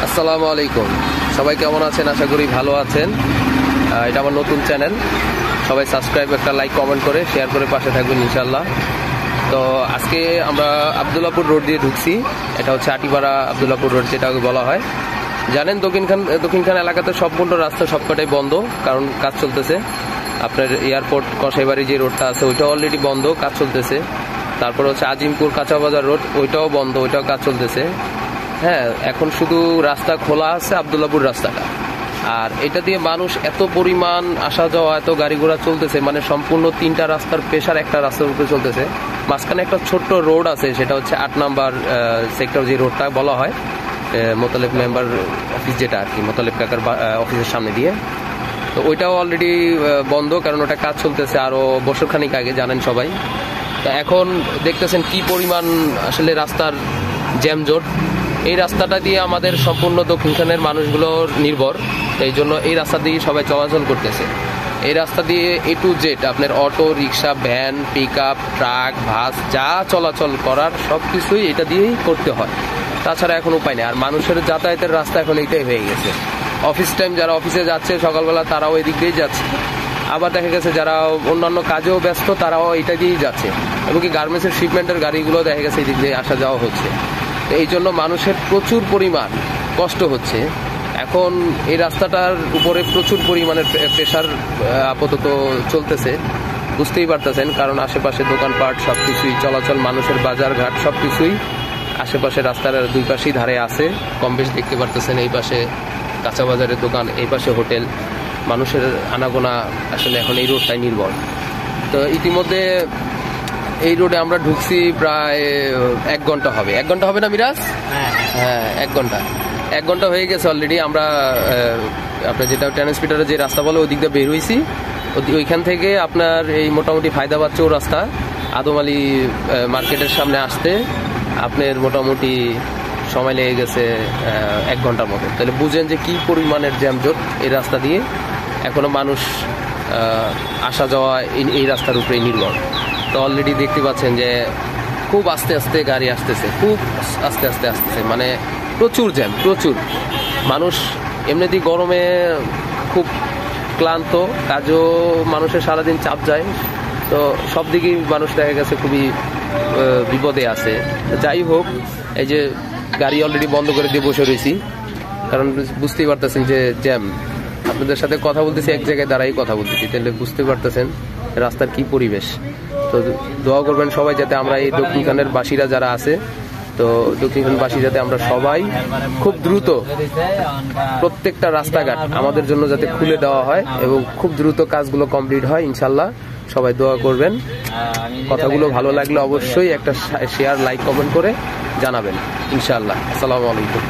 আসসালামু আলাইকুম। সবাই কেমন আছেন? আশা করি ভালো আছেন। এটা আমার নতুন চ্যানেল, সবাই সাবস্ক্রাইব, একটা লাইক, কমেন্ট করে শেয়ার করে পাশে থাকবেন ইনশাল্লাহ। তো আজকে আমরা আবদুল্লাপুর রোড দিয়ে ঢুকছি। এটা হচ্ছে আটিপাড়া আবদুল্লাপুর রোড যেটা বলা হয়। জানেন দক্ষিণখান এলাকাতে সম্পূর্ণ রাস্তা সবকটাই বন্ধ, কারণ কাজ চলতেছে। আপনার এয়ারপোর্ট কসাইবাড়ি যে রোডটা আছে ওইটাও অলরেডি বন্ধ, কাজ চলতেছে। তারপর হচ্ছে আজিমপুর কাঁচাবাজার রোড, ওইটাও বন্ধ, ওইটাও কাজ চলতেছে। হ্যাঁ, এখন শুধু রাস্তা খোলা আছে আবদুল্লাপুর রাস্তাটা। আর এটা দিয়ে মানুষ এত পরিমাণ আসা যাওয়া, এত গাড়ি ঘোড়া চলতেছে, মানে সম্পূর্ণ তিনটা রাস্তার প্রেশার একটা রাস্তার উপরে চলতেছে। মাঝখানে একটা ছোট্ট রোড আছে, সেটা হচ্ছে 8 নম্বর সেক্টর, যে রোডটা বলা হয় মোতালেব মেম্বার অফিস, যেটা আর কি মোতালেব কাকার অফিসের সামনে দিয়ে। তো ওইটাও অলরেডি বন্ধ, কারণ ওটা কাজ চলতেছে আরও বছরখানিক আগে, জানেন সবাই। তো এখন দেখতেছেন কি পরিমাণ আসলে রাস্তার জ্যামজট। এই রাস্তাটা দিয়ে আমাদের সম্পূর্ণ দক্ষিণখানের মানুষগুলো নির্ভর, এই জন্য এই রাস্তা দিয়ে সবাই চলাচল করতেছে। এই রাস্তা দিয়ে A to Z আপনার অটো, রিক্সা, ভ্যান, পিক আপ, ট্রাক, বাস যা চলাচল করার সব কিছুই এটা দিয়েই করতে হয়। তাছাড়া এখন উপায় নেই। আর মানুষের যাতায়াতের রাস্তা এখন এইটাই হয়ে গেছে। অফিস টাইম যারা অফিসে যাচ্ছে সকালবেলা, তারাও এদিক দিয়েই যাচ্ছে। আবার দেখা গেছে যারা অন্যান্য কাজেও ব্যস্ত, তারাও এটা দিয়েই যাচ্ছে। এমনকি গার্মেন্টসের শিপমেন্টের গাড়িগুলো দেখা গেছে এদিক দিয়ে আসা যাওয়া হচ্ছে। এই জন্য মানুষের প্রচুর পরিমাণ কষ্ট হচ্ছে। এখন এই রাস্তাটার উপরে প্রচুর পরিমাণের প্রেশার আপাতত চলতেছে, বুঝতেই পারতেছেন। কারণ আশেপাশে দোকানপাট সব কিছুই চলাচল, মানুষের বাজারঘাট সব কিছুই আশেপাশে রাস্তার দুই পাশেই ধারে আছে। কম বেশ দেখতে পারতেছেন, এই পাশে কাঁচা বাজারের দোকান, এই পাশে হোটেল, মানুষের আনাগোনা আসলে এখন এই রোডটাই নির্ভর। তো ইতিমধ্যে এই রোডে আমরা ঢুকছি প্রায় 1 ঘন্টা হবে। 1 ঘন্টা হবে না মিরাজ? হ্যাঁ, 1 ঘন্টা হয়ে গেছে অলরেডি। আমরা আপনার যেটা ট্রান্সমিটারের যে রাস্তা বলে ওই দিক দিয়ে বের হয়েছি। ওইখান থেকে আপনার এই মোটামুটি ফায়দাবাদ চৌরাস্তা আদম আলী মার্কেটের সামনে আসতে আপনার মোটামুটি সময় লেগে গেছে 1 ঘন্টার মতো। তাহলে বুঝেন যে কি পরিমাণের জ্যামজট এই রাস্তা দিয়ে। এখনো মানুষ আসা যাওয়া এই রাস্তার উপরেই নির্ভর। তো অলরেডি দেখতে পাচ্ছেন যে খুব আস্তে আস্তে গাড়ি আসতেছে, খুব আস্তে আস্তে আসতেছে, মানে প্রচুর জ্যাম, প্রচুর মানুষ। এমনিতেই গরমে খুব ক্লান্ত, কাজও মানুষের সারাদিন চাপ যায়। তো সব দিকেই মানুষ দেখা গেছে খুবই বিপদে আছে। যাই হোক, এই যে গাড়ি অলরেডি বন্ধ করে দিয়ে বসে রয়েছি, কারণ বুঝতেই পারতেছেন যে জ্যাম। আপনাদের সাথে কথা বলতেছি, এক জায়গায় দাঁড়াই কথা বলতেছি, তাহলে বুঝতে পারতেছেন রাস্তার কি পরিবেশ। তো দোয়া করবেন সবাই, যাতে আমরা এই দক্ষিণখানের বাসীরা যারা আছে, তো দক্ষিণখানবাসী যাতে আমরা সবাই খুব দ্রুত প্রত্যেকটা রাস্তাঘাট আমাদের জন্য যাতে খুলে দেওয়া হয় এবং খুব দ্রুত কাজগুলো কমপ্লিট হয় ইনশাল্লাহ। সবাই দোয়া করবেন। কথাগুলো ভালো লাগলে অবশ্যই একটা শেয়ার, লাইক, কমেন্ট করে জানাবেন ইনশাল্লাহ। আসসালামু আলাইকুম।